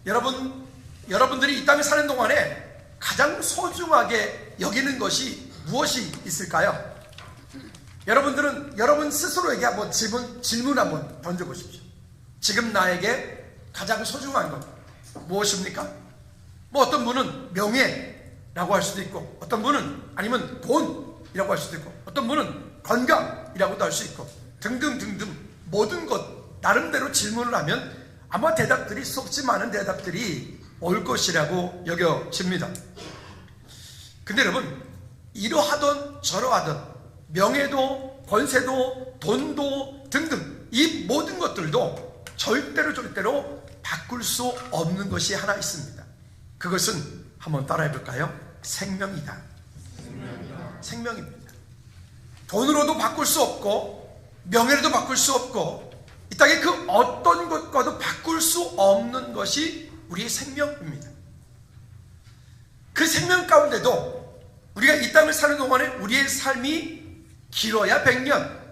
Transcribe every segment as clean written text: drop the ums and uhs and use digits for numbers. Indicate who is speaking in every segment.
Speaker 1: 여러분들이 이 땅에 사는 동안에 가장 소중하게 여기는 것이 무엇이 있을까요? 여러분들은 여러분 스스로에게 한번 질문 한번 던져보십시오. 지금 나에게 가장 소중한 것 무엇입니까? 어떤 분은 명예라고 할 수도 있고, 어떤 분은 아니면 돈이라고 할 수도 있고, 어떤 분은 건강이라고도 할 수 있고, 등등등등 모든 것 나름대로 질문을 하면 아마 대답들이 수없이 많은 대답들이 올 것이라고 여겨집니다. 근데 여러분, 이러하던 저러하던 명예도 권세도 돈도 등등 이 모든 것들도 절대로 바꿀 수 없는 것이 하나 있습니다. 그것은 한번 따라해 볼까요? 생명이다. 생명입니다. 돈으로도 바꿀 수 없고 명예로도 바꿀 수 없고 이 땅에 그 어떤 것과도 바꿀 수 없는 것이 우리의 생명입니다. 그 생명 가운데도 우리가 이 땅을 사는 동안에 우리의 삶이 길어야 100년.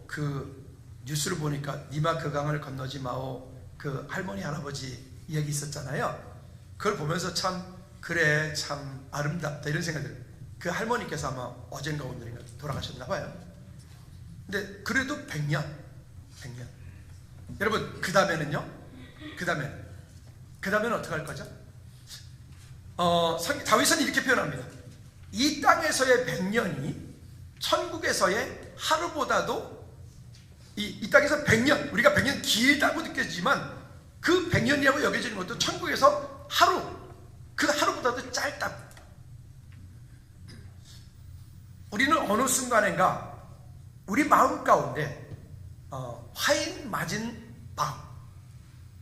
Speaker 1: 그 뉴스를 보니까 니마 그 강을 건너지 마오, 그 할머니 할아버지 이야기 있었잖아요. 그걸 보면서 참 그래 참 아름답다 이런 생각이 들어요. 그 할머니께서 아마 어젠가 오늘인가 돌아가셨나 봐요. 근데 그래도 100년. 여러분 그 다음에는요? 그 다음에는 어떻게 할 거죠? 다윗은 이렇게 표현합니다. 이 땅에서의 100년이 천국에서의 하루보다도 이 땅에서 100년, 우리가 100년 길다고 느껴지지만 그 100년이라고 여겨지는 것도 천국에서 하루, 그 하루보다도 짧다. 우리는 어느 순간인가 우리 마음 가운데 화인 맞은 마음,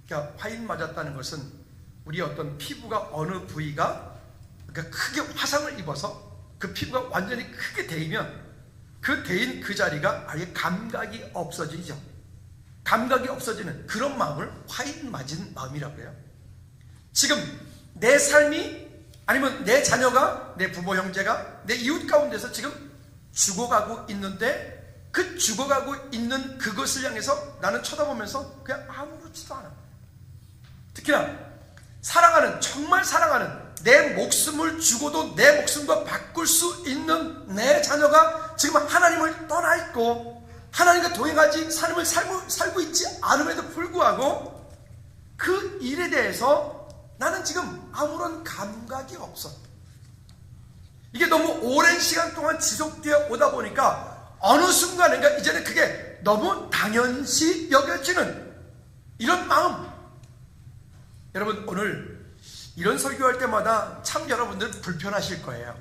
Speaker 1: 그러니까 화인 맞았다는 것은 우리 어떤 피부가 어느 부위가 그러니까 크게 화상을 입어서 그 피부가 완전히 크게 데이면 그 데인 그 자리가 아예 감각이 없어지죠. 감각이 없어지는 그런 마음을 화인 맞은 마음이라고 해요. 지금 내 삶이 아니면 내 자녀가, 내 부모 형제가 내 이웃 가운데서 지금 죽어가고 있는데 그 죽어가고 있는 그것을 향해서 나는 쳐다보면서 그냥 아무렇지도 않아. 특히나 정말 사랑하는 내 목숨을 주고도 내 목숨과 바꿀 수 있는 내 자녀가 지금 하나님을 떠나 있고 하나님과 동행하지 삶을 살고 있지 않음에도 불구하고 그 일에 대해서 나는 지금 아무런 감각이 없어. 이게 너무 오랜 시간 동안 지속되어 오다 보니까 어느 순간인가 이제는 그게 너무 당연시 여겨지는 이런 마음. 여러분 오늘 이런 설교할 때마다 참 여러분들 불편하실 거예요.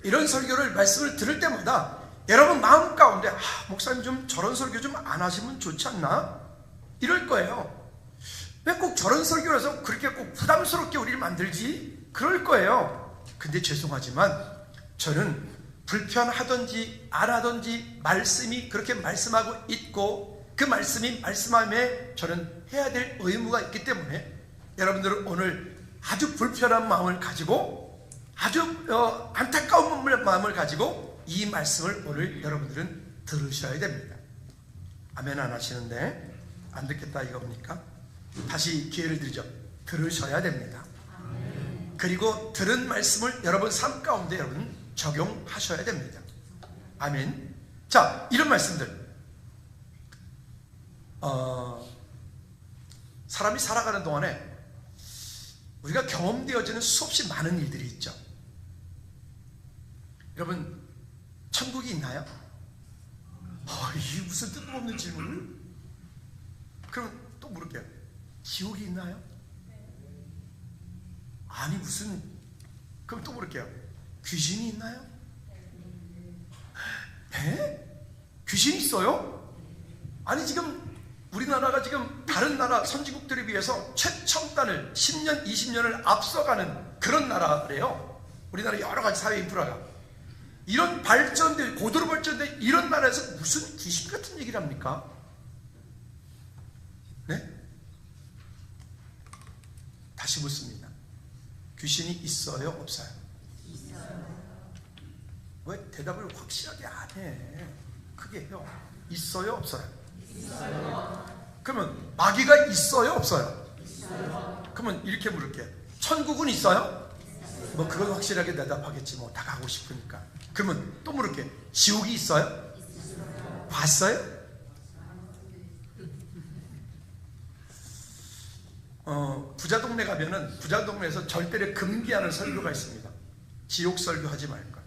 Speaker 1: 이런 말씀을 들을 때마다 여러분 마음 가운데 목사님 좀 저런 설교 좀 안 하시면 좋지 않나? 이럴 거예요. 왜 꼭 저런 설교라서 그렇게 꼭 부담스럽게 우리를 만들지? 그럴 거예요. 근데 죄송하지만 저는 불편하든지 안 하든지 말씀이 그렇게 말씀하고 있고 그 말씀이 말씀함에 저는 해야 될 의무가 있기 때문에 여러분들은 오늘 아주 불편한 마음을 가지고 아주 안타까운 마음을 가지고 이 말씀을 오늘 여러분들은 들으셔야 됩니다. 아멘 안 하시는데 안 듣겠다 이겁니까? 다시 기회를 드리죠. 들으셔야 됩니다. 그리고 들은 말씀을 여러분 삶 가운데 여러분 적용하셔야 됩니다. 아멘. 자, 이런 말씀들 사람이 살아가는 동안에 우리가 경험되어지는 수없이 많은 일들이 있죠. 여러분 천국이 있나요? 이게 무슨 뜬금없는 질문을? 그럼 또 물을게요. 지옥이 있나요? 아니 무슨, 그럼 또 물을게요. 귀신이 있나요? 네? 귀신이 있어요? 아니 지금 우리나라가 지금 다른 나라 선진국들에 비해서 최첨단을 10년, 20년을 앞서가는 그런 나라래요. 우리나라 여러 가지 사회 인프라가. 이런 발전된, 고도로 발전된 이런 나라에서 무슨 귀신 같은 얘기를 합니까? 네? 다시 묻습니다. 귀신이 있어요? 없어요? 있어요. 왜 대답을 확실하게 안 해? 크게 해요. 있어요? 없어요? 있어요. 그러면 마귀가 있어요? 없어요? 그러면 이렇게 물을게요. 천국은 있어요? 뭐 그건 확실하게 대답하겠지. 뭐 다 가고 싶으니까. 그러면 또 물을게요. 지옥이 있어요? 봤어요? 부자 동네 가면은 부자 동네에서 절대로 금기하는 설교가 있습니다. 지옥 설교하지 말 것,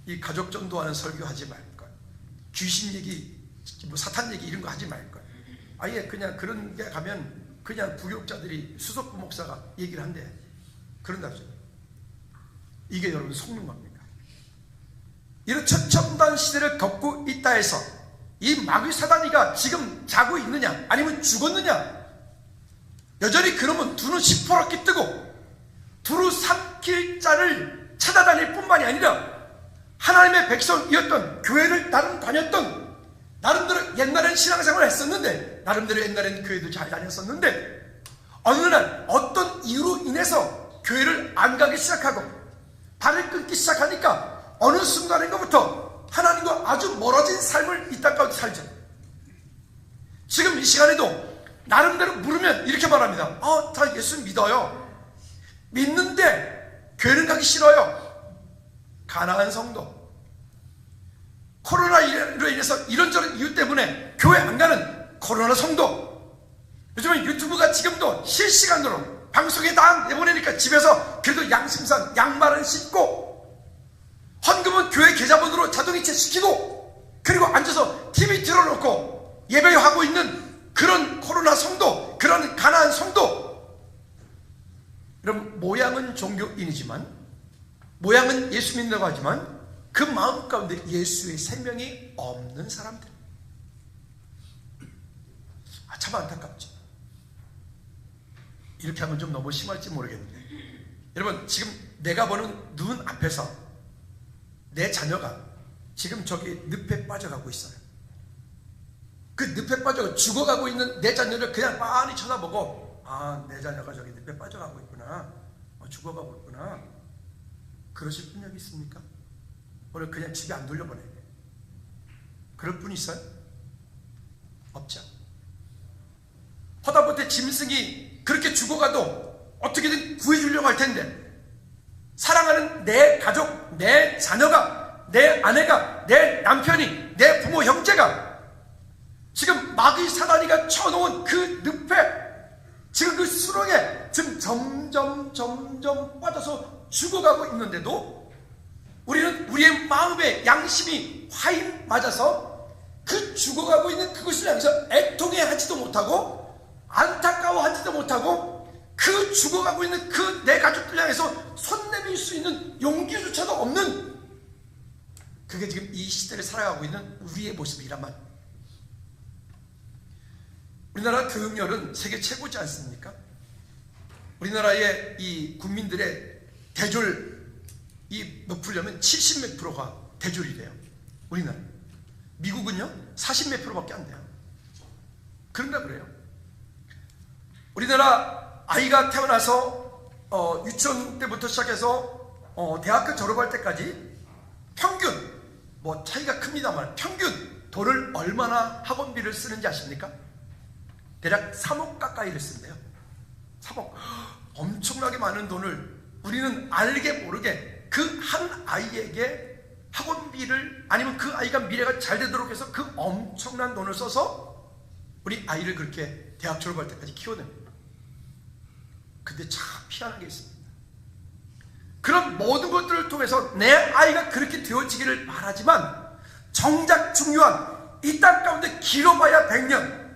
Speaker 1: 이 가족 전도하는 설교하지 말 것, 귀신 얘기, 뭐 사탄 얘기 이런 거 하지 말 것. 아예 그냥 그런 데 가면 그냥 부교육자들이 수석부 목사가 얘기를 한대. 그런다죠. 이게 여러분 속는 겁니까? 이런 최첨단 시대를 겪고 있다 해서 이 마귀 사단이가 지금 자고 있느냐 아니면 죽었느냐? 여전히 그러면 두는 시퍼렇게 뜨고 두루 삼킬 자를 찾아다닐 뿐만이 아니라 하나님의 백성이었던 교회를 나름 다녔던, 나름대로 옛날엔 신앙생활을 했었는데, 나름대로 옛날엔 교회도 잘 다녔었는데, 어느 날 어떤 이유로 인해서 교회를 안 가기 시작하고 발을 끊기 시작하니까 어느 순간인가부터 하나님과 아주 멀어진 삶을 이 땅 가운데 살죠. 지금 이 시간에도 나름대로 물으면 이렇게 말합니다. 다 예수 믿어요. 믿는데 교회는 가기 싫어요. 가난한 성도, 코로나로 인해서 이런저런 이유 때문에 교회 안 가는 코로나 성도, 요즘은 유튜브가 지금도 실시간으로 방송에 다 내보내니까 집에서 그래도 양심상 양말은 신고 헌금은 교회 계좌번호로 자동이체 시키고 그리고 앉아서 TV 틀어놓고 예배하고 있는 그런 코로나 성도, 그런 가난한 성도, 그럼 모양은 종교인이지만, 모양은 예수 믿는다고 하지만 그 마음 가운데 예수의 생명이 없는 사람들. 참 안타깝죠. 이렇게 하면 좀 너무 심할지 모르겠는데, 여러분 지금 내가 보는 눈 앞에서 내 자녀가 지금 저기 늪에 빠져가고 있어요. 그 늪에 빠져 죽어가고 있는 내 자녀를 그냥 빤히 쳐다보고, 내 자녀가 저기 늪에 빠져가고 있구나, 죽어가고 있구나, 그러실 분 여기 있습니까? 오늘 그냥 집에 안 돌려보내게 그럴 분 있어요? 없죠. 허다못해 짐승이 그렇게 죽어가도 어떻게든 구해주려고 할 텐데, 사랑하는 내 가족, 내 자녀가, 내 아내가, 내 남편이, 내 부모 형제가 지금 마귀 사단이가 쳐놓은 그 늪에, 지금 그 수렁에 지금 점점 빠져서 죽어가고 있는데도 우리는 우리의 마음의 양심이 화인 맞아서 그 죽어가고 있는 그것을 향해서 애통해 하지도 못하고 안타까워하지도 못하고 그 죽어가고 있는 그 내 가족들 향해서 손 내밀 수 있는 용기조차도 없는, 그게 지금 이 시대를 살아가고 있는 우리의 모습이란 말이에요. 우리나라 교육열은 세계 최고지 않습니까? 우리나라의 이 국민들의 대졸이 높으려면 70몇 프로가 대졸이래요. 우리나라. 미국은요 40몇 프로밖에 안 돼요. 그런가 그래요. 우리나라 아이가 태어나서 유치원 때부터 시작해서 대학교 졸업할 때까지 평균, 뭐 차이가 큽니다만 평균 돈을 얼마나 학원비를 쓰는지 아십니까? 대략 3억 가까이를 쓴대요. 3억. 엄청나게 많은 돈을 우리는 알게 모르게 그 한 아이에게 학원비를, 아니면 그 아이가 미래가 잘 되도록 해서 그 엄청난 돈을 써서 우리 아이를 그렇게 대학 졸업할 때까지 키워냅니다. 근데 참 희한한 게 있습니다. 그런 모든 것들을 통해서 내 아이가 그렇게 되어지기를 바라지만 정작 중요한 이 땅 가운데 길어봐야 100년,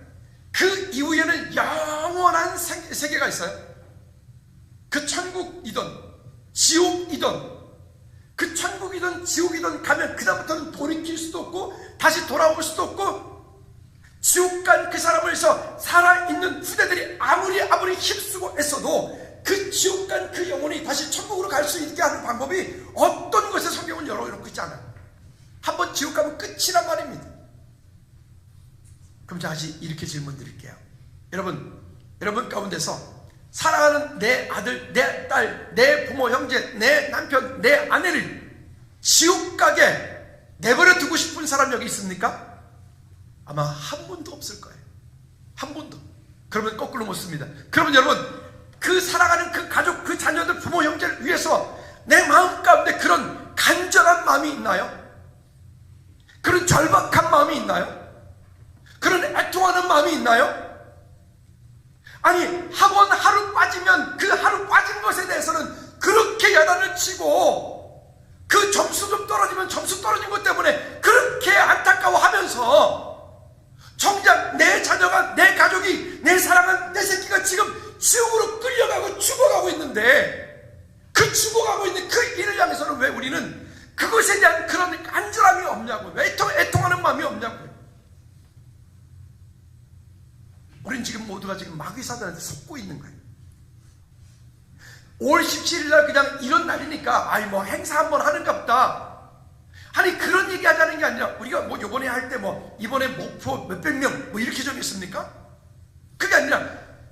Speaker 1: 그 이후에는 영원한 세계가 있어요. 그 천국이든 지옥이든, 그 천국이든 지옥이든 가면 그 다음부터는 돌이킬 수도 없고 다시 돌아올 수도 없고, 지옥 간 그 사람을 위해서 살아있는 후대들이 아무리 힘쓰고 애써도 그 지옥 간 그 영혼이 다시 천국으로 갈 수 있게 하는 방법이 어떤 것에 성경은 열어놓고 있지 않아요. 한번 지옥 가면 끝이란 말입니다. 그럼 다시 이렇게 질문 드릴게요. 여러분 가운데서 사랑하는 내 아들, 내 딸, 내 부모 형제, 내 남편, 내 아내를 지옥 가게 내버려 두고 싶은 사람 여기 있습니까? 아마 한 분도 없을 거예요. 한 분도. 그러면 거꾸로 묻습니다. 그러면 여러분, 그 살아가는 그 가족, 그 자녀들, 부모, 형제를 위해서 내 마음 가운데 그런 간절한 마음이 있나요? 그런 절박한 마음이 있나요? 그런 애통하는 마음이 있나요? 아니, 학원 하루 빠지면 그 하루 빠진 것에 대해서는 그렇게 야단을 치고, 그 점수 좀 떨어지면 점수 떨어진 것 때문에 그렇게 안타까워하면서, 정작 내 자녀가, 내 가족이, 내 사랑한 내 새끼가 지금 지옥으로 끌려가고 죽어가고 있는데, 그 죽어가고 있는 그 일을 향해서는 왜 우리는 그것에 대한 그런 간절함이 없냐고요? 왜 애통하는 마음이 없냐고요? 우리는 지금 모두가 지금 마귀사단한테 속고 있는 거예요. 5월 17일 날 그냥 이런 날이니까 아이 뭐 행사 한번 하는가 보다. 아니, 그런 얘기 하자는 게 아니라, 우리가 뭐 요번에 할 때 뭐 이번에 목표 몇백 명 뭐 이렇게 정했습니까? 그게 아니라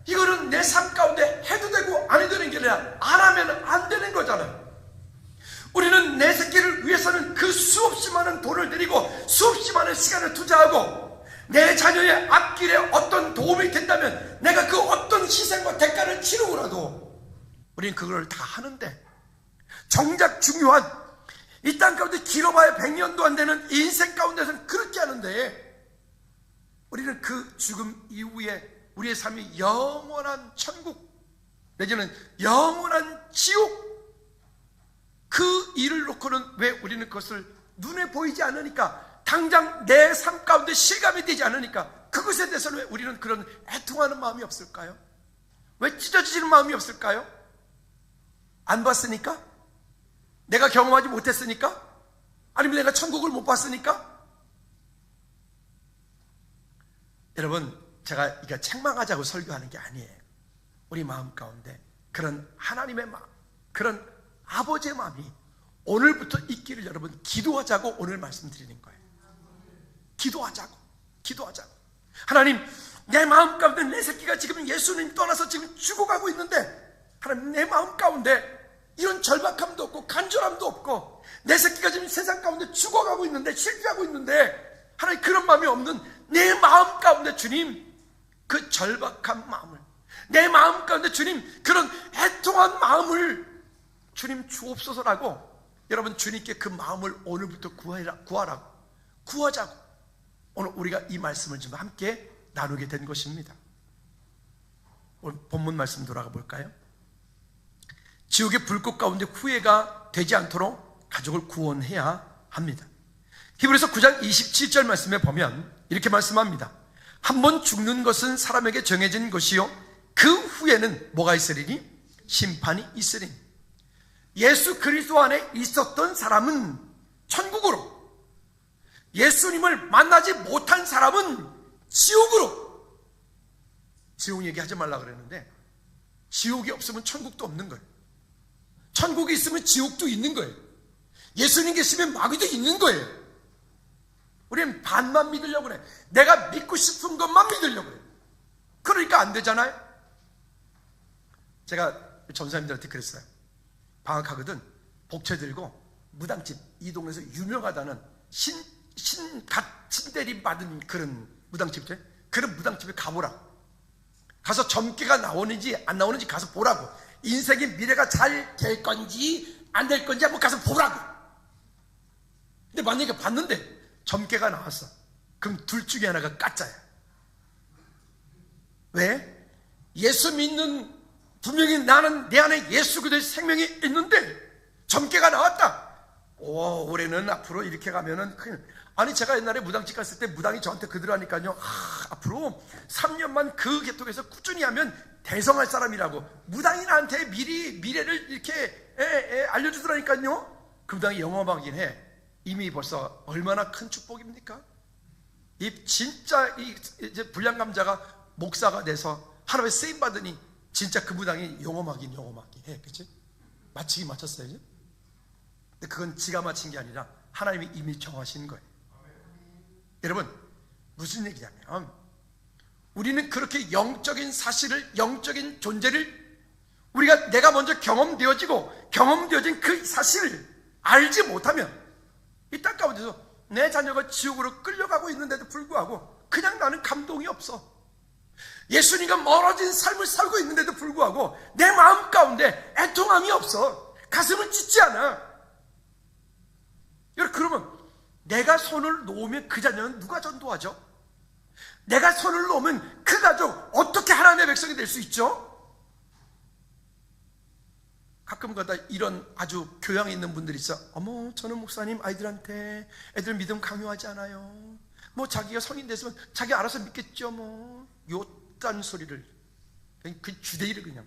Speaker 1: 이거는 내 삶 가운데 해도 되고 안 해도 되는 게 아니라 안 하면 안 되는 거잖아요. 우리는 내 새끼를 위해서는 그 수없이 많은 돈을 들이고 수없이 많은 시간을 투자하고, 내 자녀의 앞길에 어떤 도움이 된다면 내가 그 어떤 희생과 대가를 치르고라도 우리는 그걸 다 하는데, 정작 중요한 이 땅 가운데 길어봐야 100년도 안 되는 인생 가운데서는 그렇게 하는데, 우리는 그 죽음 이후에 우리의 삶이 영원한 천국 내지는 영원한 지옥, 그 일을 놓고는 왜 우리는 그것을 눈에 보이지 않으니까, 당장 내 삶 가운데 실감이 되지 않으니까 그것에 대해서는 왜 우리는 그런 애통하는 마음이 없을까요? 왜 찢어지는 마음이 없을까요? 안 봤으니까? 내가 경험하지 못했으니까? 아니면 내가 천국을 못 봤으니까? 여러분, 제가 이거 책망하자고 설교하는 게 아니에요. 우리 마음 가운데 그런 하나님의 마음, 그런 아버지의 마음이 오늘부터 있기를 여러분 기도하자고 오늘 말씀드리는 거예요. 기도하자고. 하나님, 내 마음 가운데 내 새끼가 지금 예수님 떠나서 지금 죽어가고 있는데, 하나님, 내 마음 가운데 이런 절박함도 없고 간절함도 없고, 내 새끼가 지금 세상 가운데 죽어가고 있는데, 실패하고 있는데, 하나님, 그런 마음이 없는 내 마음 가운데 주님, 그 절박한 마음을, 내 마음 가운데 주님 그런 애통한 마음을 주님 주옵소서라고, 여러분 주님께 그 마음을 오늘부터 구하자고 오늘 우리가 이 말씀을 좀 함께 나누게 된 것입니다. 오늘 본문 말씀 돌아가 볼까요? 지옥의 불꽃 가운데 후회가 되지 않도록 가족을 구원해야 합니다. 히브리서 9장 27절 말씀에 보면 이렇게 말씀합니다. 한번 죽는 것은 사람에게 정해진 것이요 그 후에는 뭐가 있으리니? 심판이 있으리니. 예수 그리스도 안에 있었던 사람은 천국으로, 예수님을 만나지 못한 사람은 지옥으로. 지옥 얘기하지 말라 그랬는데, 지옥이 없으면 천국도 없는 거예요. 천국이 있으면 지옥도 있는 거예요. 예수님 계시면 마귀도 있는 거예요. 우리는 반만 믿으려고 그래. 내가 믿고 싶은 것만 믿으려고 그래. 그러니까 안 되잖아요. 제가 전사님들한테 그랬어요. 방학하거든 복채 들고 무당집, 이 동네에서 유명하다는 신대리 받은 그런 무당집에, 그런 무당집에 가보라고. 가서 점괘가 나오는지 안 나오는지 가서 보라고. 인생의 미래가 잘 될 건지 안 될 건지 한번 가서 보라고. 근데 만약에 봤는데 점괘가 나왔어, 그럼 둘 중에 하나가 가짜야. 왜? 예수 믿는, 분명히 나는 내 안에 예수 그리스도의 생명이 있는데 점괘가 나왔다. 올해는 앞으로 이렇게 가면은 큰일. 아니, 제가 옛날에 무당집 갔을 때 무당이 저한테 그대로 하니까요, 앞으로 3년만 그 계통에서 꾸준히 하면 대성할 사람이라고 무당이 나한테 미래를 이렇게 알려주더라니까요. 그 무당이 영험하긴 해. 이미 벌써 얼마나 큰 축복입니까? 이 진짜 이제 불량감자가 목사가 돼서 하나님의 쓰임 받으니 진짜 그 무당이 영험하긴 해, 그치? 맞추긴 맞췄어요, 이제? 근데 그건 지가 맞힌 게 아니라 하나님이 이미 정하신 거예요. 여러분, 무슨 얘기냐면, 우리는 그렇게 영적인 사실을, 영적인 존재를 내가 먼저 경험되어진 그 사실을 알지 못하면 이 땅 가운데서 내 자녀가 지옥으로 끌려가고 있는데도 불구하고 그냥 나는 감동이 없어. 예수님과 멀어진 삶을 살고 있는데도 불구하고 내 마음 가운데 애통함이 없어. 가슴은 찢지 않아. 여러분, 그러면 내가 손을 놓으면 그 자녀는 누가 전도하죠? 내가 손을 놓으면 그 가족 어떻게 하나님의 백성이 될 수 있죠? 가끔가다 이런 아주 교양이 있는 분들이 있어. 어머, 저는 목사님 아이들한테 애들 믿음 강요하지 않아요. 뭐 자기가 성인 됐으면 자기 알아서 믿겠죠. 뭐 요딴 소리를, 그 주대의를 그냥.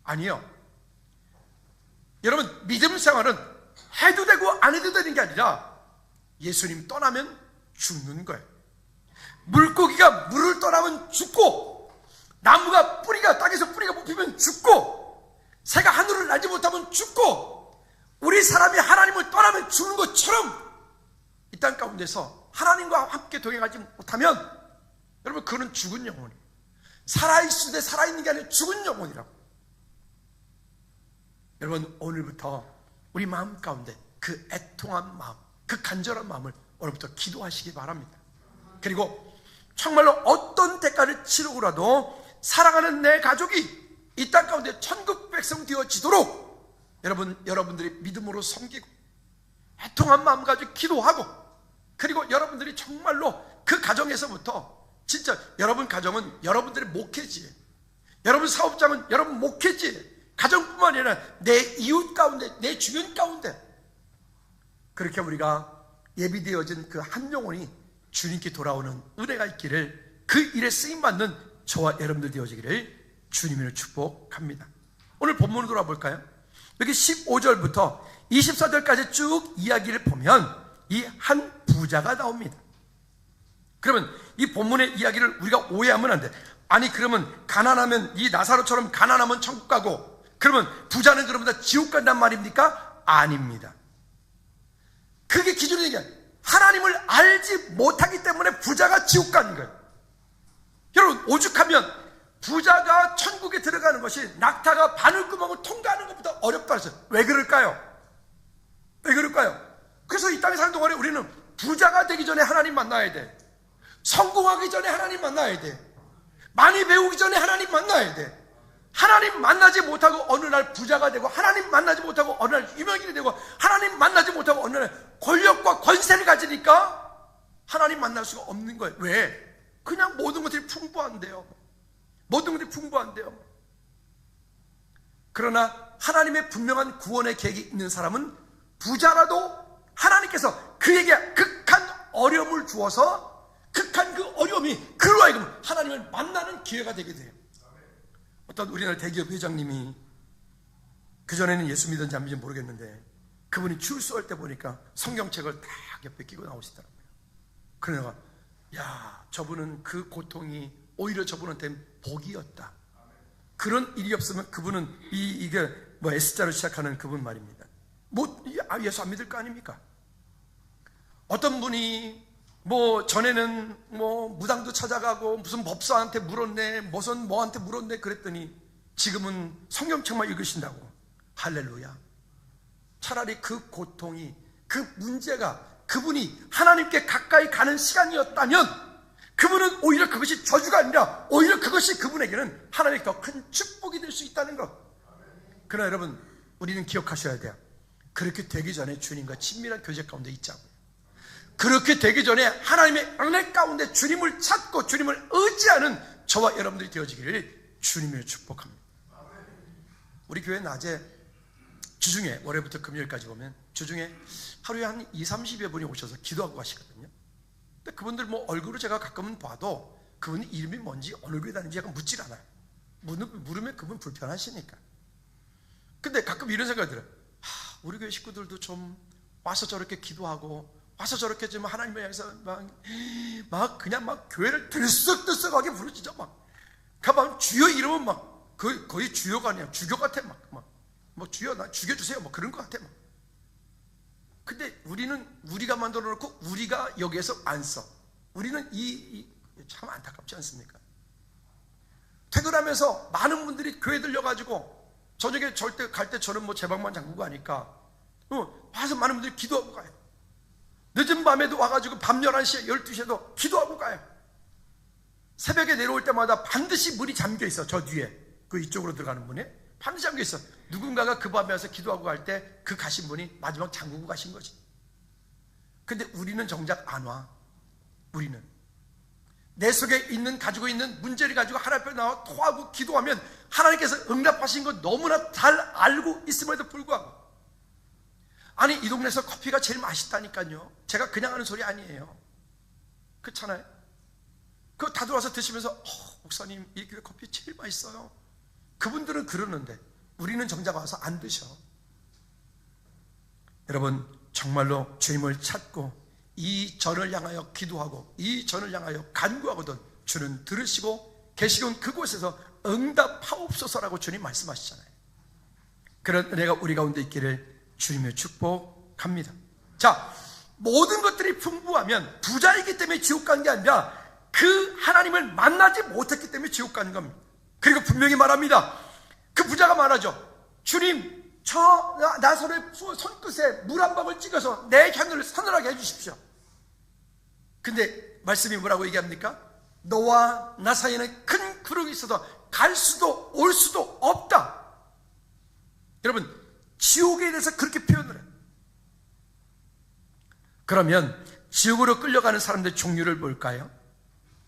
Speaker 1: 아니요. 여러분, 믿음 생활은 해도 되고 안 해도 되는 게 아니라 예수님 떠나면 죽는 거예요. 물고기가 물을 떠나면 죽고, 나무가 땅에서 뿌리가 뽑히면 죽고, 새가 하늘을 날지 못하면 죽고, 우리 사람이 하나님을 떠나면 죽는 것처럼 이 땅 가운데서 하나님과 함께 동행하지 못하면 여러분, 그는 죽은 영혼이에요. 살아있을 때 살아있는 게 아니라 죽은 영혼이라고. 여러분, 오늘부터 우리 마음 가운데 그 애통한 마음, 그 간절한 마음을 오늘부터 기도하시기 바랍니다. 그리고 정말로 어떤 대가를 치르고라도 사랑하는 내 가족이 이 땅 가운데 천국 백성 되어지도록 여러분들이 믿음으로 섬기고 애통한 마음 가지고 기도하고, 그리고 여러분들이 정말로 그 가정에서부터 진짜 여러분 가정은 여러분들의 목회지예요. 여러분 사업장은 여러분 목회지예요. 가정뿐만 아니라 내 이웃 가운데, 내 주변 가운데, 그렇게 우리가 예비되어진 그 한 영혼이 주님께 돌아오는 은혜가 있기를, 그 일에 쓰임받는 저와 여러분들 되어지기를 주님으로 축복합니다. 오늘 본문으로 돌아볼까요? 여기 15절부터 24절까지 쭉 이야기를 보면 이 한 부자가 나옵니다. 그러면 이 본문의 이야기를 우리가 오해하면 안 돼. 아니, 그러면 가난하면, 이 나사로처럼 가난하면 천국 가고, 그러면 부자는 그러면 다 지옥 간단 말입니까? 아닙니다. 그게 기준이 얘기야. 하나님을 알지 못하기 때문에 부자가 지옥 가는 거예요. 여러분, 오죽하면 부자가 천국에 들어가는 것이 낙타가 바늘구멍을 통과하는 것보다 어렵다 그랬어요. 왜 그럴까요? 왜 그럴까요? 그래서 이 땅에 사는 동안에 우리는 부자가 되기 전에 하나님 만나야 돼. 성공하기 전에 하나님 만나야 돼. 많이 배우기 전에 하나님 만나야 돼. 하나님 만나지 못하고 어느 날 부자가 되고, 하나님 만나지 못하고 어느 날 유명인이 되고, 하나님 만나지 못하고 어느 날 권력과 권세를 가지니까 하나님 만날 수가 없는 거예요. 왜? 그냥 모든 것들이 풍부한데요. 모든 것들이 풍부한데요. 그러나 하나님의 분명한 구원의 계획이 있는 사람은 부자라도 하나님께서 그에게 극한 어려움을 주어서, 극한 그 어려움이 그로 하여금 하나님을 만나는 기회가 되게 돼요. 어떤 우리나라 대기업 회장님이, 그전에는 예수 믿었는지 안 믿는지 모르겠는데, 그분이 출소할 때 보니까 성경책을 딱 옆에 끼고 나오시더라고요. 그러다가, 야, 저분은 그 고통이 오히려 저분한테 복이었다. 그런 일이 없으면 그분은 이게 뭐 S자로 시작하는 그분 말입니다. 뭐 예수 안 믿을 거 아닙니까? 어떤 분이 뭐 전에는 뭐 무당도 찾아가고 무슨 법사한테 물었네, 무슨 뭐한테 물었네 그랬더니 지금은 성경책만 읽으신다고. 할렐루야. 차라리 그 고통이, 그 문제가 그분이 하나님께 가까이 가는 시간이었다면 그분은 오히려 그것이 저주가 아니라 오히려 그것이 그분에게는 하나님의 더 큰 축복이 될 수 있다는 것. 그러나 여러분, 우리는 기억하셔야 돼요. 그렇게 되기 전에 주님과 친밀한 교제 가운데 있자고요. 그렇게 되기 전에 하나님의 은혜 가운데 주님을 찾고 주님을 의지하는 저와 여러분들이 되어지기를 주님을 축복합니다. 우리 교회 낮에 주중에, 월요일부터 금요일까지 보면 주중에 하루에 한 20-30여 분이 오셔서 기도하고 가시거든요. 근데 그분들 뭐 얼굴을 제가 가끔은 봐도 그분 이름이 뭔지 어느 교회 다니는지 약간 묻질 않아요. 물으면 그분 불편하시니까. 근데 가끔 이런 생각이 들어요. 우리 교회 식구들도 좀 와서 저렇게 기도하고 와서 저렇게 좀 하나님을 향해서 막 그냥 막 교회를 들썩들썩하게 부르짖어. 막 주여 이러면 막 거의 주여가 아니야, 주교 같아. 뭐 주여 나 죽여주세요 뭐 그런 것 같아. 막. 근데 우리가 만들어 놓고 우리가 여기에서 안 써. 우리는 참 안타깝지 않습니까? 퇴근하면서 많은 분들이 교회 들려가지고 저녁에 절대 갈 때 저는 뭐 제 방만 잠그고 가니까 와서 많은 분들이 기도하고 가요. 늦은 밤에도 와가지고 밤 11시에 12시에도 기도하고 가요. 새벽에 내려올 때마다 반드시 문이 잠겨 있어. 저 뒤에 그 이쪽으로 들어가는 문에 반드시 잠겨 있어. 누군가가 그 밤에 와서 기도하고 갈 때 그 가신 분이 마지막 잠그고 가신 거지. 근데 우리는 정작 안 와. 우리는 내 속에 있는 가지고 있는 문제를 가지고 하나님 앞에 나와 토하고 기도하면 하나님께서 응답하신 거 너무나 잘 알고 있음에도 불구하고, 아니 이 동네에서 커피가 제일 맛있다니까요. 제가 그냥 하는 소리 아니에요. 그렇잖아요. 그거 다 들어와서 드시면서 목사님 이 교회 커피 제일 맛있어요. 그분들은 그러는데 우리는 정작 와서 안 드셔. 여러분 정말로 주님을 찾고 이 전을 향하여 기도하고 이 전을 향하여 간구하거든 주는 들으시고 계시던 그곳에서 응답하옵소서라고 주님 말씀하시잖아요. 그런 은혜가 우리 가운데 있기를 주님의 축복합니다. 자, 모든 것들이 풍부하면 부자이기 때문에 지옥 간 게 아니라 그 하나님을 만나지 못했기 때문에 지옥 가는 겁니다. 그리고 분명히 말합니다. 그 부자가 말하죠. 주님, 저 나선의 손끝에 물 한 방울 찍어서 내 혀를 서늘하게 해주십시오. 근데 말씀이 뭐라고 얘기합니까? 너와 나 사이에는 큰 구름이 있어서 갈 수도 올 수도 없다. 여러분 지옥에 대해서 그렇게 표현을 해요. 그러면 지옥으로 끌려가는 사람들의 종류를 볼까요?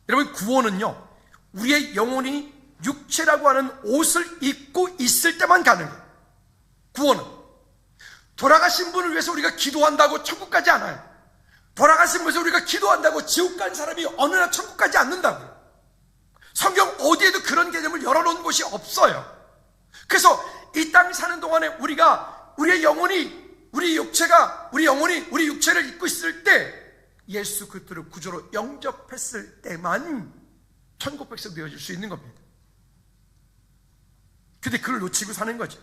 Speaker 1: 여러분 구원은요, 우리의 영혼이 육체라고 하는 옷을 입고 있을 때만 가능해요. 구원은 돌아가신 분을 위해서 우리가 기도한다고 천국 가지 않아요. 돌아가신 분을 위해서 우리가 기도한다고 지옥 간 사람이 어느 날 천국 가지 않는다고요. 성경 어디에도 그런 개념을 열어놓은 곳이 없어요. 그래서 이 땅 사는 동안에 우리의 영혼이, 우리 영혼이 우리 육체를 입고 있을 때 예수 그리스도를 구주로 영접했을 때만 천국 백성 되어질 수 있는 겁니다. 근데 그걸 놓치고 사는 거죠.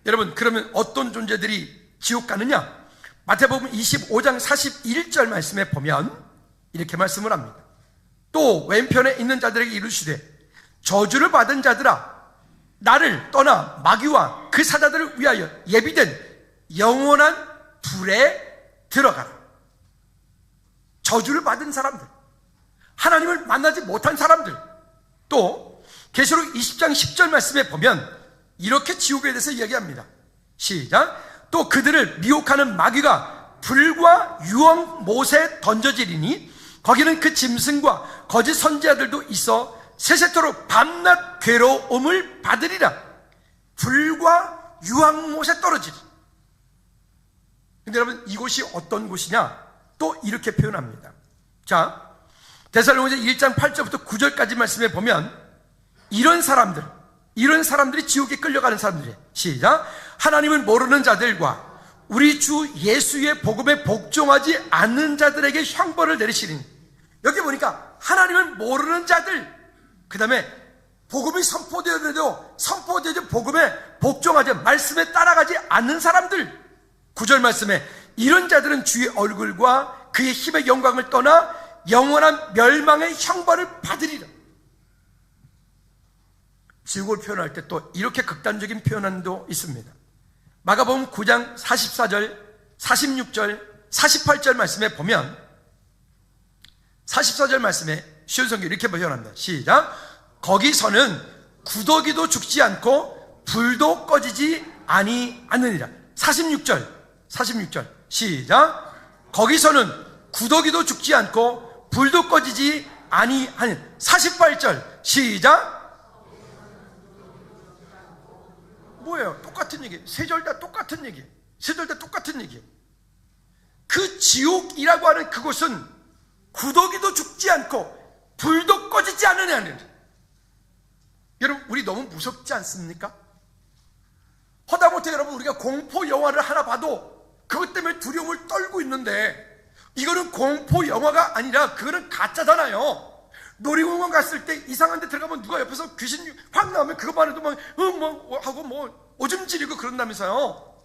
Speaker 1: 여러분 그러면 어떤 존재들이 지옥 가느냐? 마태복음 25장 41절 말씀에 보면 이렇게 말씀을 합니다. 또 왼편에 있는 자들에게 이르시되 저주를 받은 자들아 나를 떠나 마귀와 그 사자들을 위하여 예비된 영원한 불에 들어가라. 저주를 받은 사람들, 하나님을 만나지 못한 사람들, 또 계시록 20장 10절 말씀에 보면 이렇게 지옥에 대해서 이야기합니다. 시작. 또 그들을 미혹하는 마귀가 불과 유황 못에 던져지리니 거기는 그 짐승과 거짓 선지자들도 있어 세세토록 밤낮 괴로움을 받으리라. 불과 유황 못에 떨어지리. 근데 여러분 이곳이 어떤 곳이냐? 또 이렇게 표현합니다. 자, 데살로니가서 1장 8절부터 9절까지 말씀에 보면 이런 사람들이 지옥에 끌려가는 사람들이에요. 시작. 하나님을 모르는 자들과 우리 주 예수의 복음에 복종하지 않는 자들에게 형벌을 내리시리니, 여기 보니까 하나님을 모르는 자들, 그 다음에 복음이 선포되어도 복음에 복종하지, 말씀에 따라가지 않는 사람들. 9절 말씀에 이런 자들은 주의 얼굴과 그의 힘의 영광을 떠나 영원한 멸망의 형벌을 받으리라. 지옥을 표현할 때 또 이렇게 극단적인 표현도 있습니다. 마가복음 9장 44절, 46절, 48절 말씀에 보면 44절 말씀에 쉬운 성경 이렇게 표현합니다. 시작. 거기서는 구더기도 죽지 않고 불도 꺼지지 아니하느니라. 46절 시작. 거기서는 구더기도 죽지 않고 불도 꺼지지 아니하느니라. 48절 시작. 뭐예요? 똑같은 얘기. 세 절 다 똑같은 얘기. 그 지옥이라고 하는 그곳은 구더기도 죽지 않고 불도 꺼지지 않느냐는. 여러분 우리 너무 무섭지 않습니까? 하다못해 여러분 우리가 공포 영화를 하나 봐도 그것 때문에 두려움을 떨고 있는데, 이거는 공포 영화가 아니라 그거는 가짜잖아요. 놀이공원 갔을 때 이상한 데 들어가면 누가 옆에서 귀신 확 나오면 그것만 해도 막 하고 오줌 지리고 그런다면서요.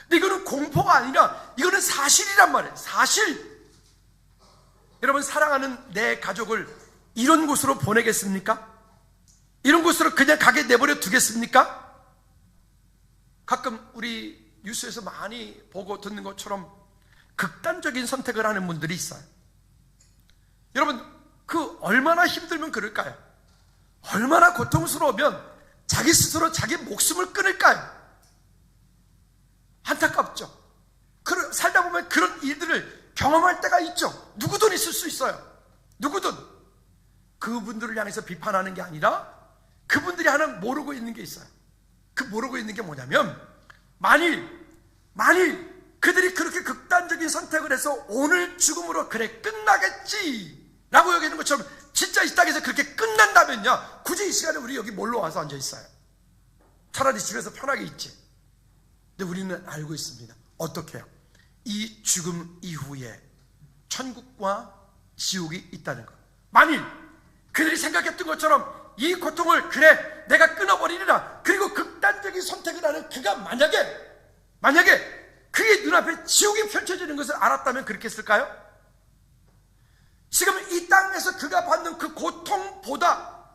Speaker 1: 근데 이거는 공포가 아니라 이거는 사실이란 말이에요. 사실. 여러분 사랑하는 내 가족을 이런 곳으로 보내겠습니까? 이런 곳으로 그냥 가게 내버려 두겠습니까? 가끔 우리 뉴스에서 많이 보고 듣는 것처럼 극단적인 선택을 하는 분들이 있어요. 여러분 그 얼마나 힘들면 그럴까요? 얼마나 고통스러우면 자기 스스로 자기 목숨을 끊을까요? 안타깝죠. 살다 보면 그런 일들을 경험할 때가 있죠. 누구든 있을 수 있어요. 누구든. 그분들을 향해서 비판하는 게 아니라 그분들이 하는 모르고 있는 게 있어요. 그 모르고 있는 게 뭐냐면, 만일 그들이 그렇게 극단적인 선택을 해서 오늘 죽음으로 그래 끝나겠지 라고 여기는 것처럼 진짜 이 땅에서 그렇게 끝난다면요, 굳이 이 시간에 우리 여기 뭘로 와서 앉아 있어요? 차라리 집에서 편하게 있지. 근데 우리는 알고 있습니다. 어떻게 해요? 이 죽음 이후에 천국과 지옥이 있다는 것. 만일 그들이 생각했던 것처럼 이 고통을 그래 내가 끊어버리리라, 그리고 극단적인 선택을 하는 그가 만약에 그의 눈앞에 지옥이 펼쳐지는 것을 알았다면 그렇게 했을까요? 지금 이 땅에서 그가 받는 그 고통보다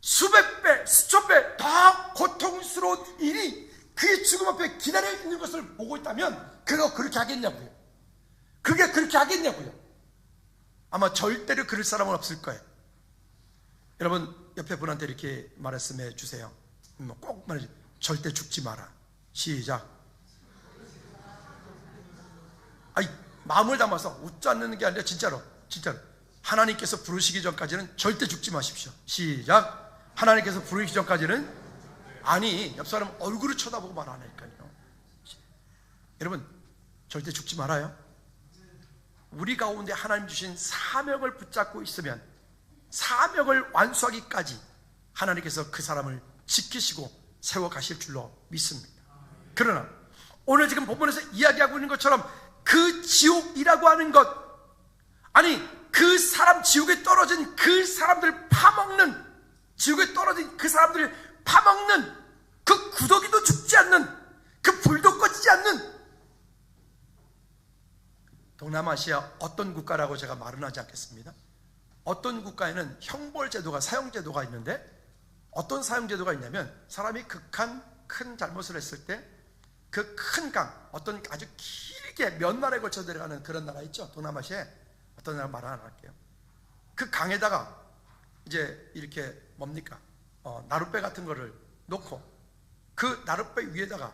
Speaker 1: 수백 배, 수천 배 더 고통스러운 일이 그의 죽음 앞에 기다려 있는 것을 보고 있다면 그가 그렇게 하겠냐고요. 그게 그렇게 하겠냐고요. 아마 절대로 그럴 사람은 없을 거예요. 여러분, 옆에 분한테 이렇게 말씀해 주세요. 꼭 말해주세요. 절대 죽지 마라. 시작. 아니, 마음을 담아서 웃지 않는 게 아니라 진짜로 하나님께서 부르시기 전까지는 절대 죽지 마십시오. 시작. 하나님께서 부르시기 전까지는. 아니, 옆 사람 얼굴을 쳐다보고 말 안 하니까요. 여러분, 절대 죽지 말아요. 우리 가운데 하나님 주신 사명을 붙잡고 있으면 사명을 완수하기까지 하나님께서 그 사람을 지키시고 세워가실 줄로 믿습니다. 그러나 오늘 지금 본문에서 이야기하고 있는 것처럼 그 지옥이라고 하는 것, 아니 그 사람, 지옥에 떨어진 그 사람들 파먹는, 지옥에 떨어진 그 사람들을 파먹는 그 구더기도 죽지 않는, 그 불도 꺼지지 않는 동남아시아 어떤 국가라고 제가 말은 하지 않겠습니다. 어떤 국가에는 형벌제도가, 사형제도가 있는데, 어떤 사형제도가 있냐면 사람이 극한 큰 잘못을 했을 때 그 큰 강, 어떤 아주 길게 몇 날에 걸쳐 내려가는 그런 나라 있죠. 동남아시아에 어떤 나라 말 안 할게요. 그 강에다가 이제 이렇게 뭡니까? 나룻배 같은 거를 놓고 그 나룻배 위에다가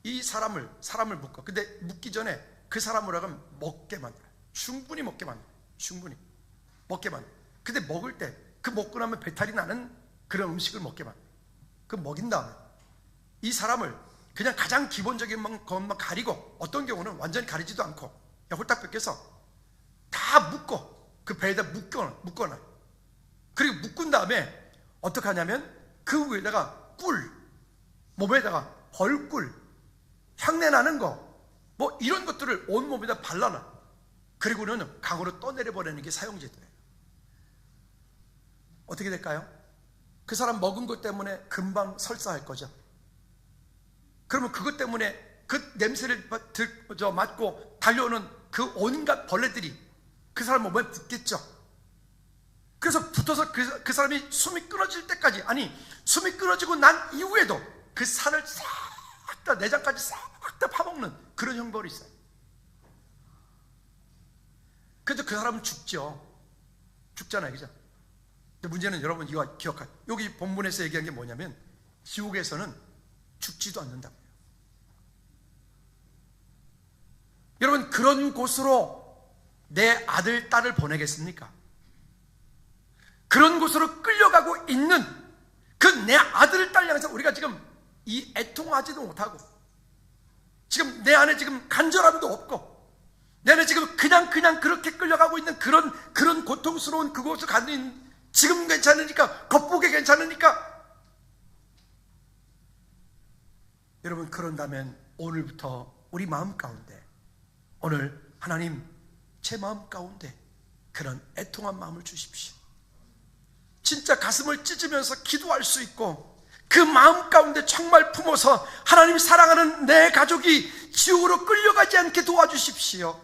Speaker 1: 이 사람을 묶어. 근데 묶기 전에 그 사람을 하면 먹게 만들어요. 충분히 먹게 만들어요. 충분히 먹게 만들어요. 근데 먹을 때 그 먹고 나면 배탈이 나는 그런 음식을 먹게 만들어요. 그 먹인 다음에 이 사람을 그냥 가장 기본적인 것만 가리고, 어떤 경우는 완전히 가리지도 않고 그냥 홀딱 벗겨서 다 묶고 그 배에다 묶어놔요. 그리고 묶은 다음에 어떻게 하냐면 그 위에다가 꿀, 몸에다가 벌꿀, 향내 나는 거, 뭐 이런 것들을 온 몸에다 발라놔. 그리고는 강으로 떠내려 버리는 게 사형제도예요. 어떻게 될까요? 그 사람 먹은 것 때문에 금방 설사할 거죠. 그러면 그것 때문에 그 냄새를 맡고 달려오는 그 온갖 벌레들이 그 사람 몸에 붙겠죠. 그래서 붙어서 그 사람이 숨이 끊어질 때까지, 아니 숨이 끊어지고 난 이후에도 그 살을 싹 다, 내장까지 싹 다 파먹는 그런 형벌이 있어요. 그래서 그 사람은 죽잖아요, 그죠? 근데 문제는 여러분 이거 기억하세요. 여기 본문에서 얘기한 게 뭐냐면 지옥에서는 죽지도 않는다고요. 여러분, 그런 곳으로 내 아들, 딸을 보내겠습니까? 그런 곳으로 끌려가고 있는 그 내 아들, 딸 향해서 우리가 지금 이 애통하지도 못하고, 지금 내 안에 지금 간절함도 없고, 내 안에 지금 그냥 그렇게 끌려가고 있는 그런 고통스러운 그곳을 가는, 지금 괜찮으니까, 겉보기 괜찮으니까. 여러분, 그런다면 오늘부터 우리 마음 가운데, 오늘 하나님 제 마음 가운데 그런 애통한 마음을 주십시오. 진짜 가슴을 찢으면서 기도할 수 있고, 그 마음 가운데 정말 품어서 하나님 사랑하는 내 가족이 지옥으로 끌려가지 않게 도와주십시오.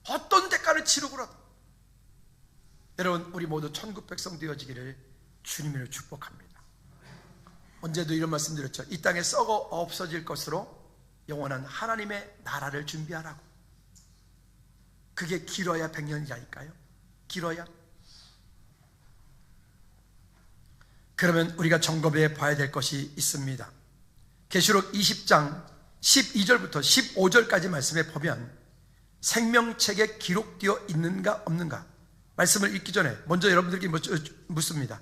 Speaker 1: 어떤 대가를 치르고라도. 여러분, 우리 모두 천국 백성 되어지기를 주님으로 축복합니다. 언제도 이런 말씀 드렸죠. 이 땅에 썩어 없어질 것으로 영원한 하나님의 나라를 준비하라고. 그게 길어야 100년이라니까요. 길어야? 그러면 우리가 점검해 봐야 될 것이 있습니다. 계시록 20장 12절부터 15절까지 말씀에 보면 생명책에 기록되어 있는가 없는가, 말씀을 읽기 전에 먼저 여러분들께 묻습니다.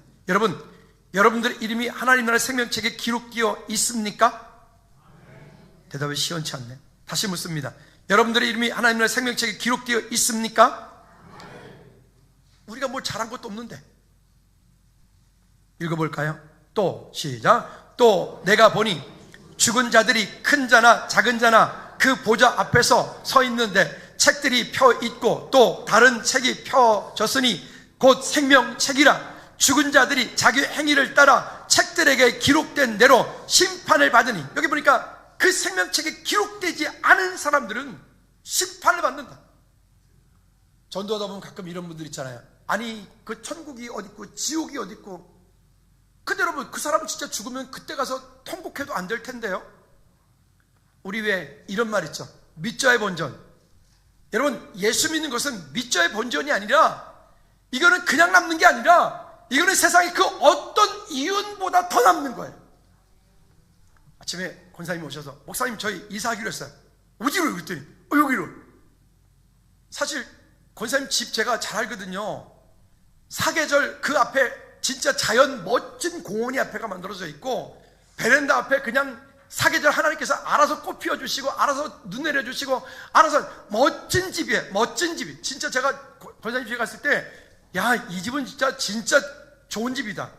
Speaker 1: 여러분들의 이름이 하나님 나라 생명책에 기록되어 있습니까? 대답이 시원치 않네. 다시 묻습니다. 여러분들의 이름이 하나님 나라 생명책에 기록되어 있습니까? 우리가 뭘 잘한 것도 없는데. 읽어볼까요? 또 시작. 또 내가 보니 죽은 자들이 큰 자나 작은 자나 그 보좌 앞에서 서 있는데 책들이 펴 있고 또 다른 책이 펴졌으니 곧 생명책이라. 죽은 자들이 자기 행위를 따라 책들에게 기록된 대로 심판을 받으니, 여기 보니까 그 생명책에 기록되지 않은 사람들은 심판을 받는다. 전도하다 보면 가끔 이런 분들 있잖아요. 아니 그 천국이 어디 있고 지옥이 어디 있고. 근데 여러분, 그 사람은 진짜 죽으면 그때 가서 통곡해도 안 될 텐데요. 우리 왜 이런 말 있죠? 믿자의 본전. 여러분, 예수 믿는 것은 믿자의 본전이 아니라, 이거는 그냥 남는 게 아니라, 이거는 세상에 그 어떤 이윤보다 더 남는 거예요. 아침에 권사님이 오셔서 목사님 저희 이사하기로 했어요. 어디로? 그랬더니 여기로. 사실 권사님 집 제가 잘 알거든요. 사계절 그 앞에 진짜 자연 멋진 공원이 앞에가 만들어져 있고, 베란다 앞에 그냥 사계절 하나님께서 알아서 꽃 피워주시고 알아서 눈 내려주시고 알아서 멋진 집이에요. 멋진 집이. 진짜 제가 권사님 집에 갔을 때, 야, 이 집은 진짜 좋은 집이다.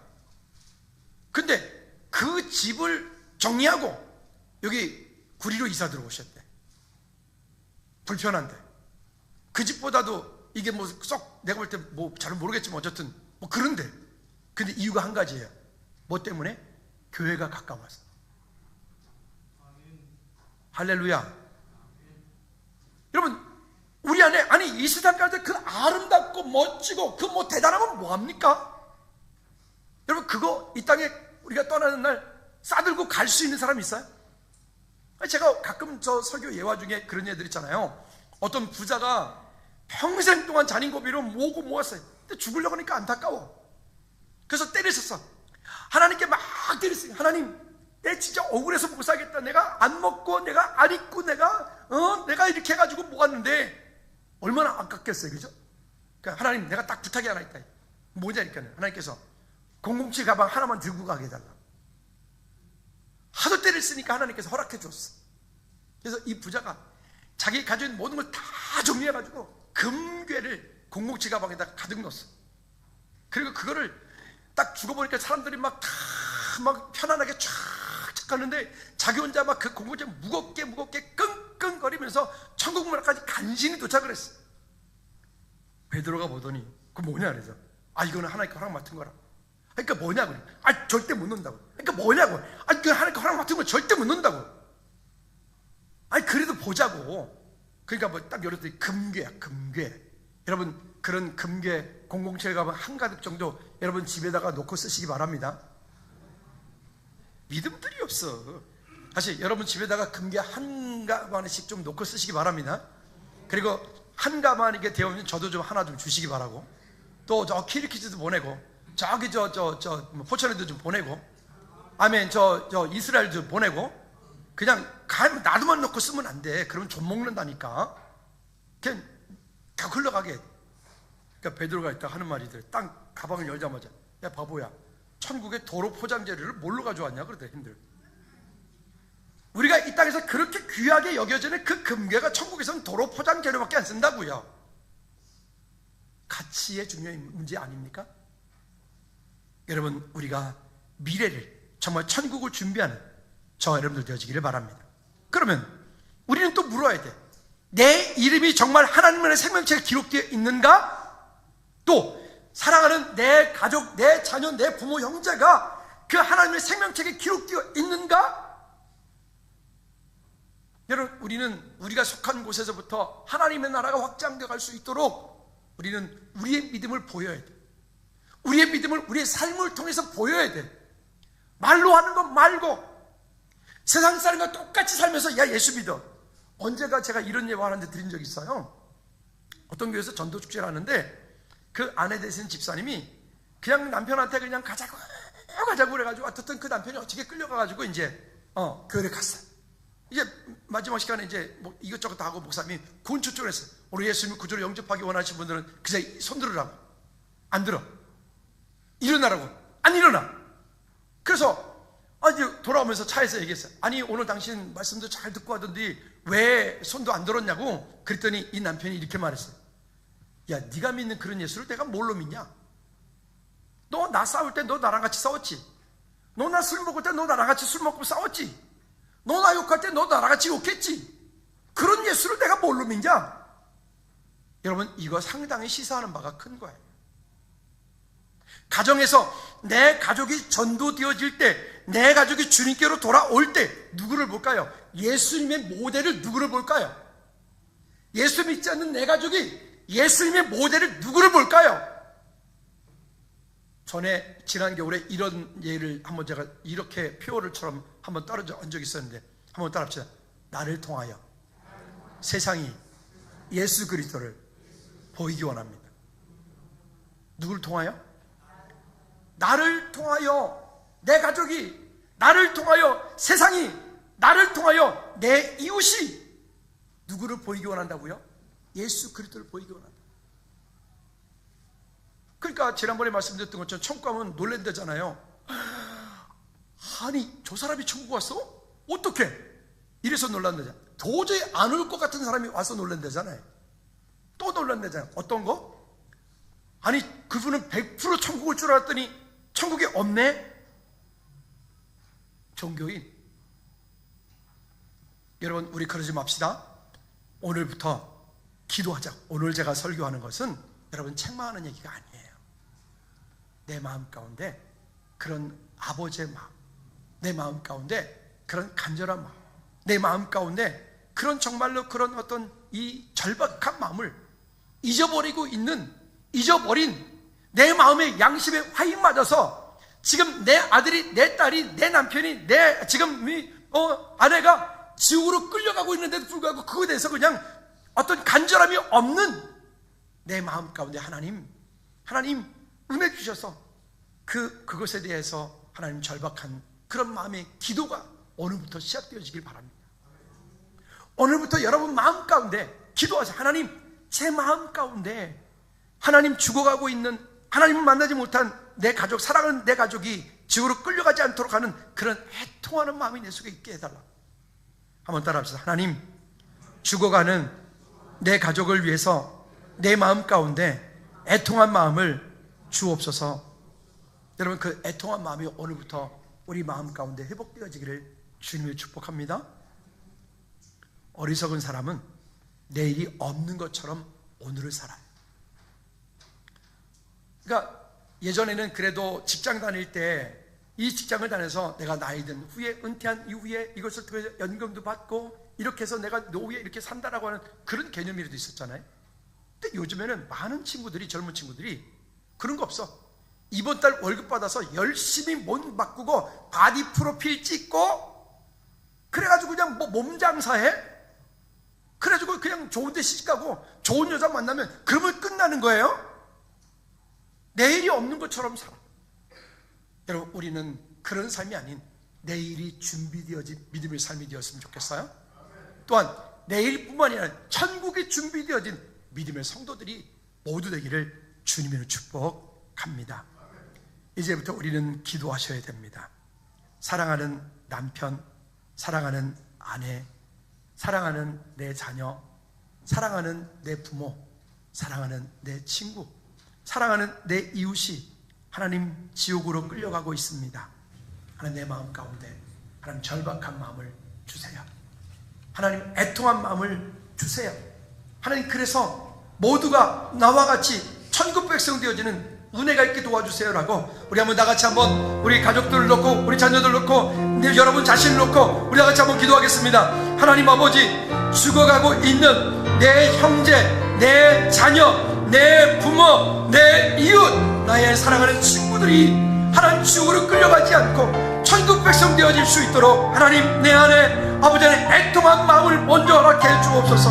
Speaker 1: 근데 그 집을 정리하고 여기 구리로 이사 들어오셨대. 불편한데. 그 집보다도 이게 뭐 썩 내가 볼 때 뭐 잘 모르겠지만 어쨌든 뭐 그런데. 근데 이유가 한 가지예요. 뭐 때문에? 교회가 가까워서. 할렐루야. 여러분, 우리 안에, 아니 이 세상 가운데 그 아름답고 멋지고 그 뭐 대단한 건 뭐합니까? 여러분, 그거 이 땅에 우리가 떠나는 날 싸들고 갈 수 있는 사람 있어요? 제가 가끔 저 설교 예화 중에 그런 애들 있잖아요. 어떤 부자가 평생 동안 잔인고비로 모으고 모았어요. 근데 죽으려고 하니까 안타까워. 그래서 때를 썼어. 하나님께 막 때렸어요. 하나님, 내 진짜 억울해서 못 살겠다. 내가 안 먹고 내가 안 입고 내가 이렇게 해가지고 모았는데 얼마나 아깝겠어요, 그죠? 그러니까 하나님, 내가 딱 부탁이 하나 있다. 뭐냐니까 하나님께서 007 가방 하나만 들고 가게 해달라. 하도 때를 쓰니까 하나님께서 허락해 줬어. 그래서 이 부자가 자기 가지고 있는 모든 걸 다 정리해가지고 금괴를 007 가방에다 가득 넣었어. 그리고 그거를 딱 죽어보니까 사람들이 막 편안하게 쫙 가는데 자기 혼자 막 그 공고제 무겁게 끙끙거리면서 천국 문화까지 간신히 도착을 했어. 베드로가 보더니 그거 뭐냐 그래서, 이거는 하나님께 허락 맡은 거라. 그러니까 뭐냐고. 절대 못 넣는다고. 그러니까 뭐냐고. 그 하나님께 허락 맡은 거 절대 못 넣는다고. 그래도 보자고. 그러니까 뭐 딱 열었더니 금괴야, 금괴. 여러분, 그런 금괴 007 가방 한가득 정도 여러분 집에다가 놓고 쓰시기 바랍니다. 믿음들이 없어. 다시 여러분 집에다가 금괴 한 가방씩 좀 놓고 쓰시기 바랍니다. 그리고 한 가방이게 되어오면 저도 좀 하나 좀 주시기 바라고, 또 저 키르키즈도 보내고, 저기 포천에도 좀 보내고, 아멘, 저 이스라엘 좀 보내고, 그냥 나도만 놓고 쓰면 안 돼. 그러면 좀 먹는다니까. 그냥 다 흘러가게. 그러니까 베드로가 있다 하는 말이들. 딱 가방을 열자마자, 야 바보야, 천국의 도로 포장 재료를 뭘로 가져왔냐 그러더래. 힘들. 우리가 이 땅에서 그렇게 귀하게 여겨지는 그 금괴가 천국에서는 도로 포장 재료밖에 안 쓴다고요. 가치의 중요한 문제 아닙니까? 여러분, 우리가 미래를 정말 천국을 준비하는 저 여러분들 되어지기를 바랍니다. 그러면 우리는 또 물어야 돼. 내 이름이 정말 하나님의 생명책에 기록되어 있는가? 또 사랑하는 내 가족, 내 자녀, 내 부모, 형제가 그 하나님의 생명책에 기록되어 있는가? 여러분, 우리가 속한 곳에서부터 하나님의 나라가 확장되어 갈 수 있도록 우리는 우리의 믿음을 보여야 돼. 우리의 믿음을 우리의 삶을 통해서 보여야 돼. 말로 하는 것 말고 세상 사람과 똑같이 살면서, 야 예수 믿어. 언제가 제가 이런 예화 하는데 드린 적이 있어요. 어떤 교회에서 전도축제를 하는데 그 아내 되신 집사님이 그냥 남편한테 그냥 가자고 그래가지고 어쨌든 그 남편이 어떻게 끌려가가지고 이제 교회를 갔어요. 이제 마지막 시간에 이제 뭐 이것저것 다 하고 목사님이 구원 초청을 했어요. 우리 예수님을 구주로 영접하기 원하시는 분들은 그새 손 들으라고. 안 들어. 일어나라고. 안 일어나. 그래서 이제 돌아오면서 차에서 얘기했어요. 아니 오늘 당신 말씀도 잘 듣고 하던데 왜 손도 안 들었냐고. 그랬더니 이 남편이 이렇게 말했어요. 야, 네가 믿는 그런 예수를 내가 뭘로 믿냐? 너 나 싸울 때 너 나랑 같이 싸웠지. 너 나 술 먹을 때 너 나랑 같이 술 먹고 싸웠지. 너 나 욕할 때 너 나랑 같이 욕했지. 그런 예수를 내가 뭘로 믿냐? 여러분, 이거 상당히 시사하는 바가 큰 거예요. 가정에서 내 가족이 전도되어질 때, 내 가족이 주님께로 돌아올 때 누구를 볼까요? 예수님의 모델을 누구를 볼까요? 예수 믿지 않는 내 가족이 예수님의 모델을 누구를 볼까요? 전에 지난 겨울에 이런 예를 한번 제가 이렇게 표어를처럼 한번 떨어져 온 적이 있었는데 한번 따라합시다. 나를 통하여 세상이 예수 그리스도를 보이기 원합니다. 누구를 통하여? 나를 통하여 내 가족이, 나를 통하여 세상이, 나를 통하여 내 이웃이 누구를 보이기 원한다고요? 예수 그리스도를 보이기 원한다. 그러니까 지난번에 말씀드렸던 것처럼 천국 가면 놀랜다잖아요. 아니 저 사람이 천국 왔어? 어떻게? 이래서 놀란다잖아요. 도저히 안 올 것 같은 사람이 와서 놀란다잖아요. 또 놀란다잖아요. 어떤 거? 아니 그분은 100% 천국 올 줄 알았더니 천국이 없네? 종교인. 여러분, 우리 그러지 맙시다. 오늘부터 기도하자. 오늘 제가 설교하는 것은 여러분 책망하는 얘기가 아니에요. 내 마음 가운데 그런 아버지의 마음, 내 마음 가운데 그런 간절한 마음, 내 마음 가운데 그런 정말로 그런 어떤 이 절박한 마음을 잊어버린 내 마음의 양심에 화인 맞아서 지금 내 아들이, 내 딸이, 내 남편이, 내 지금 아내가 지옥으로 끌려가고 있는데도 불구하고 그거에 대해서 그냥 어떤 간절함이 없는 내 마음 가운데 하나님 은혜 주셔서 그것에 대해서 하나님 절박한 그런 마음의 기도가 오늘부터 시작되어지길 바랍니다. 오늘부터 여러분 마음 가운데 기도하세요. 하나님, 제 마음 가운데 하나님 죽어가고 있는, 하나님을 만나지 못한 내 가족, 사랑하는 내 가족이 지옥으로 끌려가지 않도록 하는 그런 애통하는 마음이 내 속에 있게 해달라. 한번 따라합시다. 하나님, 죽어가는 내 가족을 위해서 내 마음 가운데 애통한 마음을 주옵소서. 여러분, 그 애통한 마음이 오늘부터 우리 마음 가운데 회복되어지기를 주님을 축복합니다. 어리석은 사람은 내일이 없는 것처럼 오늘을 살아요. 그러니까 예전에는 그래도 직장 다닐 때 이 직장을 다녀서 내가 나이 든 후에, 은퇴한 이후에 이것을 통해서 연금도 받고 이렇게 해서 내가 노후에 이렇게 산다라고 하는 그런 개념이라도 있었잖아요. 근데 요즘에는 많은 친구들이, 젊은 친구들이 그런 거 없어. 이번 달 월급 받아서 열심히 몸 바꾸고 바디 프로필 찍고 그래가지고 그냥 뭐 몸 장사해? 그래가지고 그냥 좋은 데 시집가고 좋은 여자 만나면 그러면 끝나는 거예요? 내일이 없는 것처럼 살아. 여러분, 우리는 그런 삶이 아닌 내일이 준비되어진 믿음의 삶이 되었으면 좋겠어요. 또한 내일뿐만이 아니라 천국이 준비되어진 믿음의 성도들이 모두 되기를 주님으로 축복합니다. 이제부터 우리는 기도하셔야 됩니다. 사랑하는 남편, 사랑하는 아내, 사랑하는 내 자녀, 사랑하는 내 부모, 사랑하는 내 친구, 사랑하는 내 이웃이 하나님 지옥으로 끌려가고 있습니다. 하나님, 내 마음 가운데 하나님 절박한 마음을 주세요. 하나님 애통한 마음을 주세요. 하나님, 그래서 모두가 나와 같이 천국 백성 되어지는 은혜가 있게 도와주세요라고 우리 한번 나같이 한번 우리 가족들을 놓고 우리 자녀들 놓고 여러분 자신을 놓고 우리 나같이 한번 기도하겠습니다. 하나님 아버지, 죽어가고 있는 내 형제, 내 자녀, 내 부모, 내 이웃, 나의 사랑하는 친구들이 하나님 지옥으로 끌려가지 않고 천국 백성 되어질 수 있도록 하나님, 내 안에 아버지 안에 애통한 마음을 먼저 허락해 주옵소서.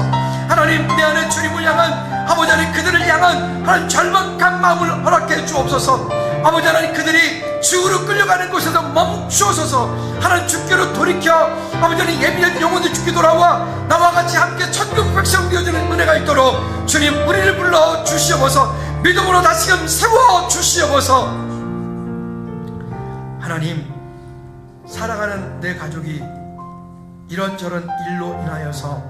Speaker 1: 하나님, 내 안에 주님을 향한 아버지 하나님 그들을 향한 하나님 절박한 마음을 허락해 주옵소서. 아버지 하나님 그들이 죽으로 끌려가는 곳에서 멈추어서서 하나님 주께로 돌이켜 아버지 하나님 예비한 영혼이 주께 돌아와 나와 같이 함께 천국 백성 되어지는 은혜가 있도록 주님 우리를 불러 주시옵소서. 믿음으로 다시금 세워 주시옵소서. 하나님 사랑하는 내 가족이 이런저런 일로 인하여서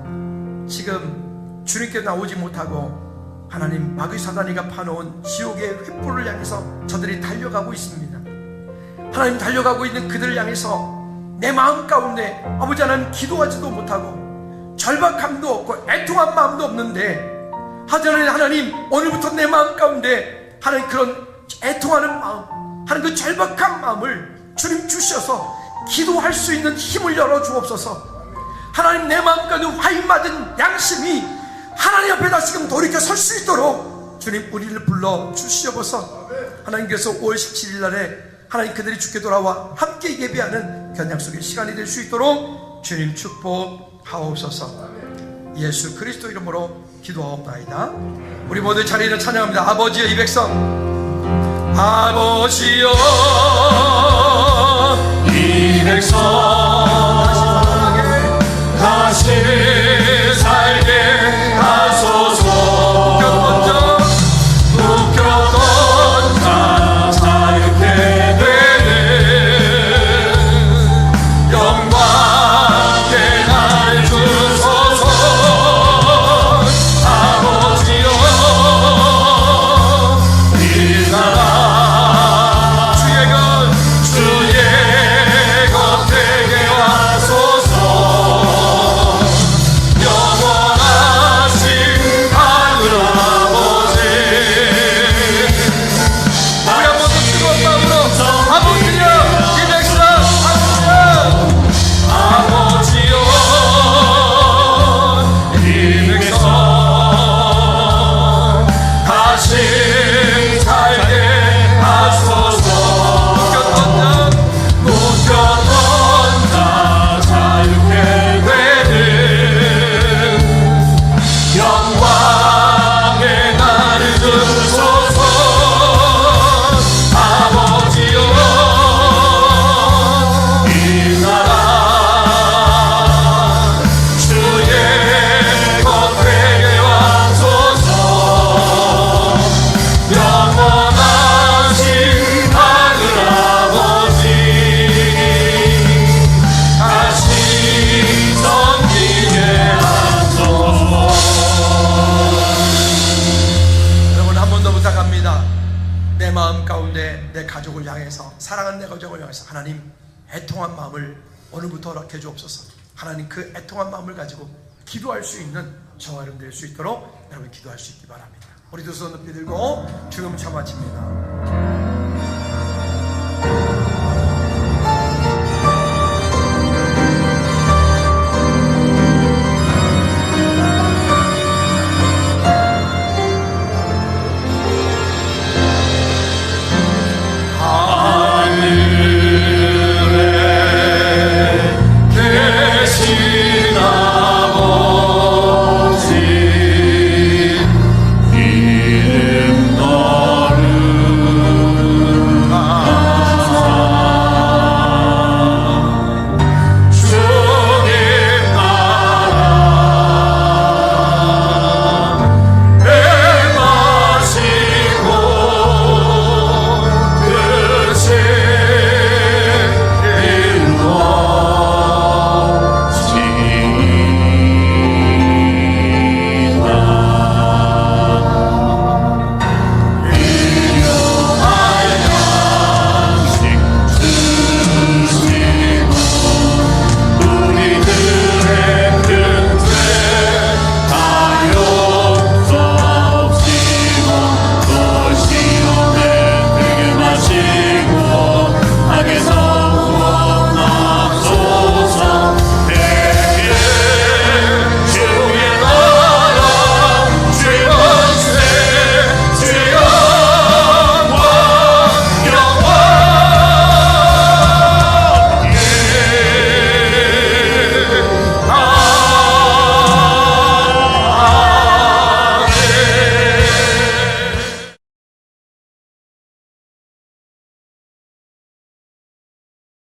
Speaker 1: 지금 주님께 나오지 못하고 하나님 마귀 사단이가 파놓은 지옥의 횃불을 향해서 저들이 달려가고 있습니다. 하나님 달려가고 있는 그들을 향해서 내 마음 가운데 아버지 하나님 기도하지도 못하고 절박함도 없고 애통한 마음도 없는데 하나님 오늘부터 내 마음 가운데 하나님 그런 애통하는 마음 하나님 그 절박한 마음을 주님 주셔서 기도할 수 있는 힘을 열어 주옵소서. 하나님 내 마음 가운데 화인 맞은 양심이 하나님 앞에 다시금 돌이켜 설 수 있도록 주님 우리를 불러 주시옵소서. 하나님께서 5월 17일 날에 하나님 그들이 주께 돌아와 함께 예배하는 견 약속의 시간이 될 수 있도록 주님 축복하옵소서. 예수 그리스도 이름으로 기도하옵나이다. 우리 모두 자리를 찬양합니다. 아버지여 이 백성 아버지여 이 백성 다시 살게 하소서. 묶였던 자 자유케 되는 영광의 날 주소서. 아버지여 이 나라 주의 것 되게 하소서. 영원하신 하늘 아버지 우리 한 번 더 뜨거운 마음으로 아버지여 이 백성 아버지여 이 백성 다시 살게 하소서. 묶였던 자 자유케 되는 영광의 날을 주소서. 아버지여 이 나라 주의 것 되게 하소서. 영원하신 하늘 아버지 다시 섬기게 하소서. 여러분 한 번 더 부탁합니다. 내 마음 가운데 내 가족을 향해서 사랑하는 내 가족을 향해서 하나님 애통한 마음을 오늘부터 허락해 주옵소서. 하나님 그 애통한 마음을 가지고 기도할 수 있는 저와 여러분 될 수 있도록 여러분 기도할 수 있기 바랍니다. 우리 두 손 높이 들고 주금 차 마칩니다.